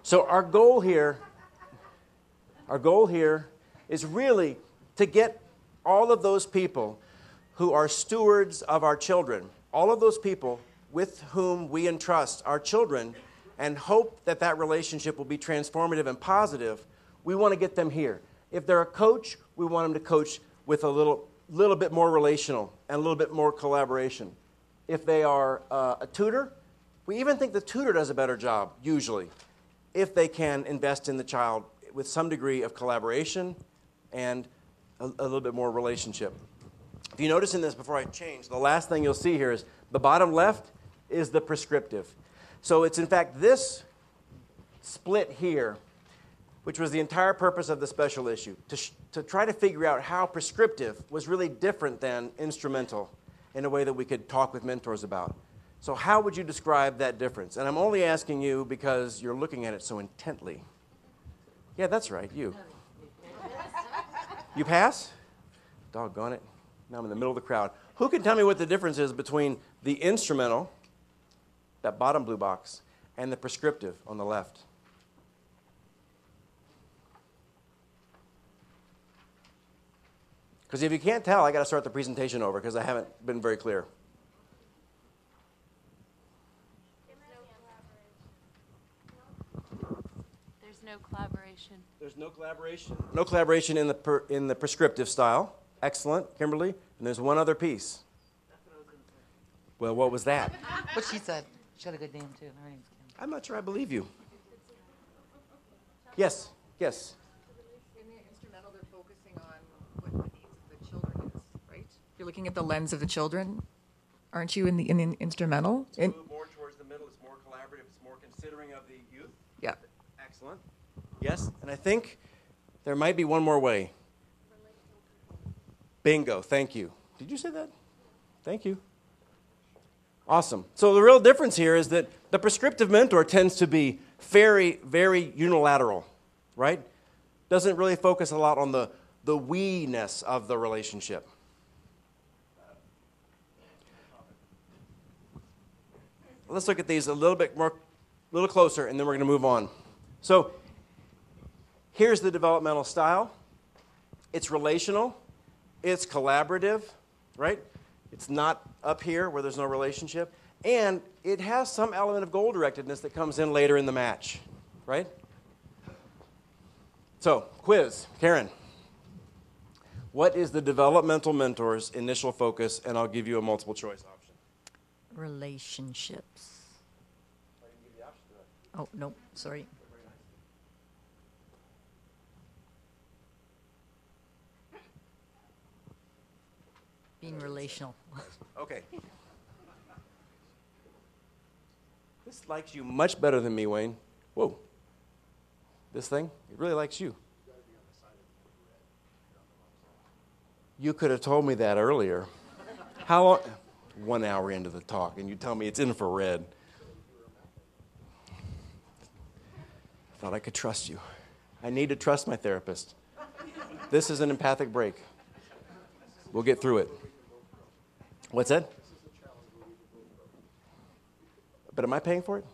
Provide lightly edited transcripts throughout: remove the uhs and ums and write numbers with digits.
So our goal here is really to get all of those people who are stewards of our children, all of those people with whom we entrust our children and hope that that relationship will be transformative and positive. We want to get them here. If they're a coach, we want them to coach with a little bit more relational and a little bit more collaboration. If they are a tutor, we even think the tutor does a better job, usually, if they can invest in the child with some degree of collaboration and a little bit more relationship. If you notice in this, before I change, the last thing you'll see here is the bottom left is the prescriptive. So it's in fact this split here, which was the entire purpose of the special issue, to try to figure out how prescriptive was really different than instrumental in a way that we could talk with mentors about. So how would you describe that difference? And I'm only asking you because you're looking at it so intently. Yeah, that's right, you. You pass? Doggone it. Now I'm in the middle of the crowd. Who can tell me what the difference is between the instrumental, that bottom blue box, and the prescriptive on the left? Because if you can't tell, I got to start the presentation over because I haven't been very clear. There's no collaboration. There's no collaboration. No collaboration in the prescriptive style. Excellent, Kimberly. And there's one other piece. That's what I was going to say. Well, what was that? What she said. She had a good name, too. Her name's Kim. I'm not sure I believe you. Yes, yes. In the instrumental, they're focusing on what the needs of the children is, right? You're looking at the lens of the children, aren't you, in the instrumental? To move more towards the middle, it's more collaborative, it's more considering of the youth. Yeah. Excellent. Yes, and I think there might be one more way. Bingo, thank you. Did you say that? Thank you. Awesome. So the real difference here is that the prescriptive mentor tends to be very, very unilateral, right? Doesn't really focus a lot on the we-ness of the relationship. Let's look at these a little closer, and then we're going to move on. So here's the developmental style. It's relational. It's collaborative, right? It's not up here where there's no relationship. And it has some element of goal-directedness that comes in later in the match, right? So, quiz. Karen, what is the developmental mentor's initial focus? And I'll give you a multiple choice option. Relationships. I didn't give you the option, did I? Oh, no, sorry. Being relational. Okay. This likes you much better than me, Wayne. Whoa. This thing, it really likes you. You could have told me that earlier. How long? 1 hour into the talk, and you tell me it's infrared. I thought I could trust you. I need to trust my therapist. This is an empathic break. We'll get through it. What's that? But am I paying for it?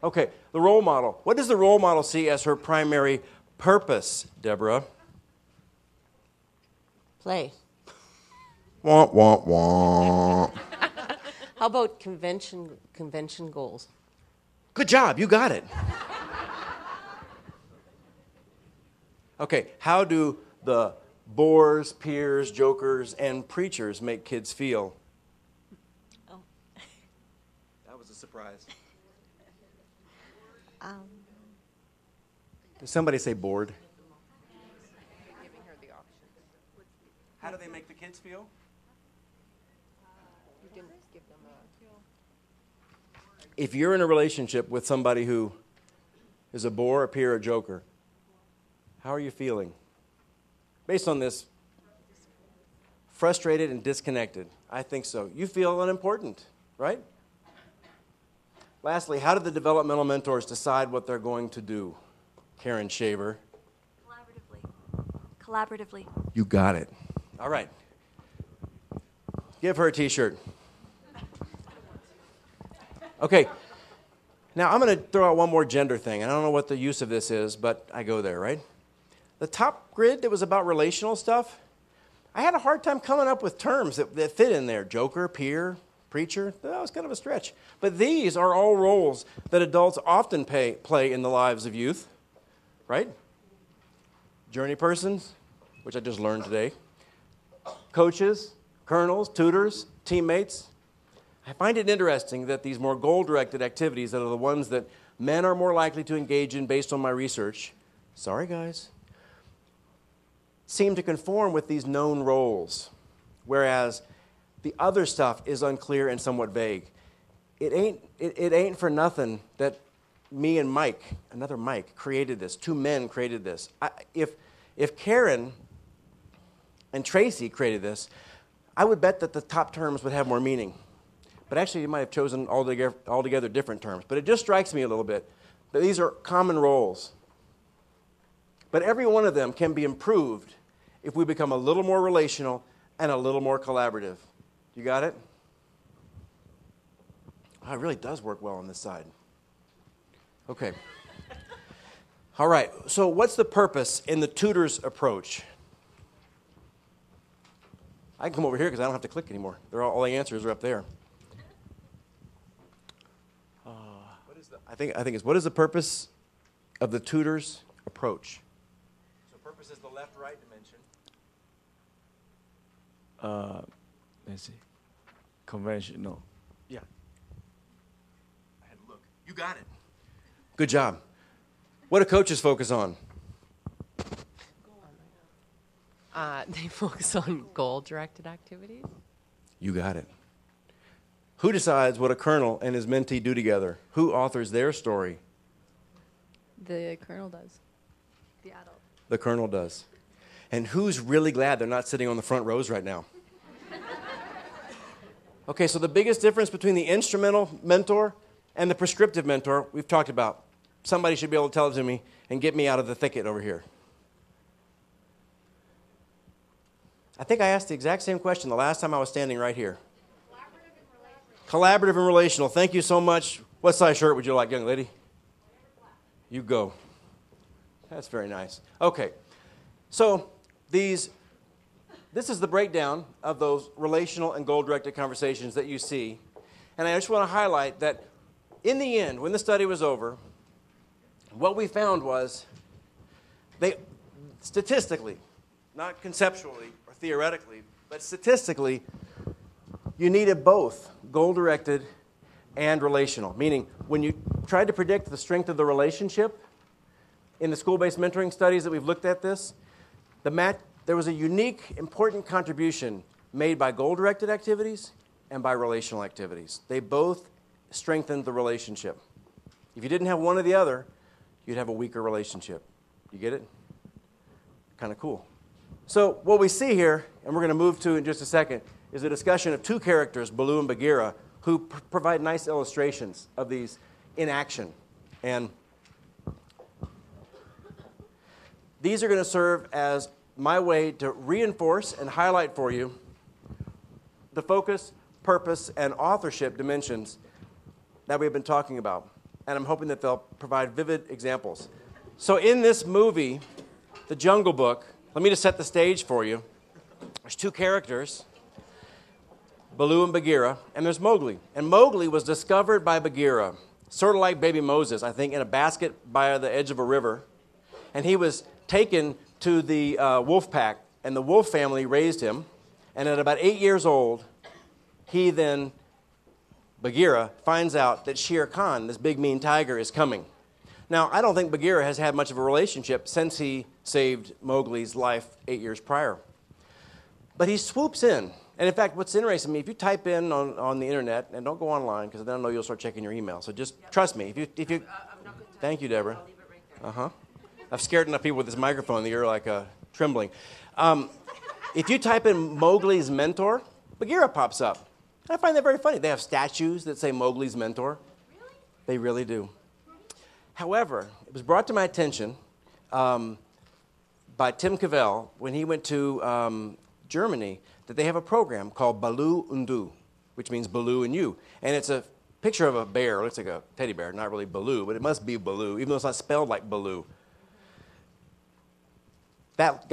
Okay, the role model. What does the role model see as her primary purpose, Deborah? Play. Wah, wah, wah. How about convention goals? Good job, you got it. Okay, how do the bores, peers, jokers, and preachers make kids feel? Oh. That was a surprise. Um, Did somebody say bored? Giving her the option. How do they make the kids feel? You didn't give them a... If you're in a relationship with somebody who is a bore, a peer, a joker, how are you feeling? Based on this, frustrated and disconnected. I think so. You feel unimportant, right? Lastly, how do the developmental mentors decide what they're going to do? Karen Shaver. Collaboratively. You got it. All right. Give her a T-shirt. Okay. Now, I'm going to throw out one more gender thing. I don't know what the use of this is, but I go there, right? The top grid that was about relational stuff, I had a hard time coming up with terms that fit in there. Joker, peer, preacher, that was kind of a stretch. But these are all roles that adults often play in the lives of youth, right? Journey persons, which I just learned today. Coaches, colonels, tutors, teammates. I find it interesting that these more goal-directed activities that are the ones that men are more likely to engage in based on my research, sorry guys, seem to conform with these known roles, whereas the other stuff is unclear and somewhat vague. It ain't for nothing that me and Mike, another Mike, created this. Two men created this. If Karen and Tracy created this, I would bet that the top terms would have more meaning. But actually, you might have chosen altogether different terms. But it just strikes me a little bit that these are common roles. But every one of them can be improved if we become a little more relational and a little more collaborative. You got it? Oh, it really does work well on this side. Okay. All right. So what's the purpose in the tutor's approach? I can come over here because I don't have to click anymore. All the answers are up there. I think it's what is the purpose of the tutor's approach? So purpose is the left-right dimension. Let's see. Conventional. Yeah. I had to look. You got it. Good job. What do coaches focus on? They focus on goal-directed activities. You got it. Who decides what a colonel and his mentee do together? Who authors their story? The colonel does. The adult. The colonel does. And who's really glad they're not sitting on the front rows right now? Okay, so the biggest difference between the instrumental mentor and the prescriptive mentor, we've talked about. Somebody should be able to tell it to me and get me out of the thicket over here. I think I asked the exact same question the last time I was standing right here. Collaborative and relational. Thank you so much. What size shirt would you like, young lady? You go. That's very nice. Okay. So this is the breakdown of those relational and goal-directed conversations that you see. And I just want to highlight that in the end, when the study was over, what we found was they statistically, not conceptually or theoretically, but statistically, you needed both goal-directed and relational, meaning when you tried to predict the strength of the relationship in the school-based mentoring studies that we've looked at this, there was a unique, important contribution made by goal-directed activities and by relational activities. They both strengthened the relationship. If you didn't have one or the other, you'd have a weaker relationship. You get it? Kind of cool. So what we see here, and we're going to move to in just a second, is a discussion of two characters, Baloo and Bagheera, who provide nice illustrations of these in action. And these are going to serve as my way to reinforce and highlight for you the focus, purpose, and authorship dimensions that we've been talking about. And I'm hoping that they'll provide vivid examples. So in this movie, The Jungle Book, let me just set the stage for you. There's two characters, Baloo and Bagheera, and there's Mowgli. And Mowgli was discovered by Bagheera, sort of like baby Moses, I think, in a basket by the edge of a river. And he was taken to the wolf pack, and the wolf family raised him. And at about 8 years old, Bagheera finds out that Shere Khan, this big mean tiger, is coming. Now, I don't think Bagheera has had much of a relationship since he saved Mowgli's life 8 years prior. But he swoops in. And in fact, what's interesting to me, if you type in on the internet, and don't go online, because then I know you'll start checking your email. So just trust me. If you thank you, Deborah. I'll leave it right there. I've scared enough people with this microphone that you're like trembling. If you type in Mowgli's mentor, Bagheera pops up. I find that very funny. They have statues that say Mowgli's mentor. Really? They really do. However, it was brought to my attention by Tim Cavell when he went to Germany that they have a program called Baloo und Du, which means Baloo and You. And it's a picture of a bear. It looks like a teddy bear, not really Baloo, but it must be Baloo, even though it's not spelled like Baloo. That guy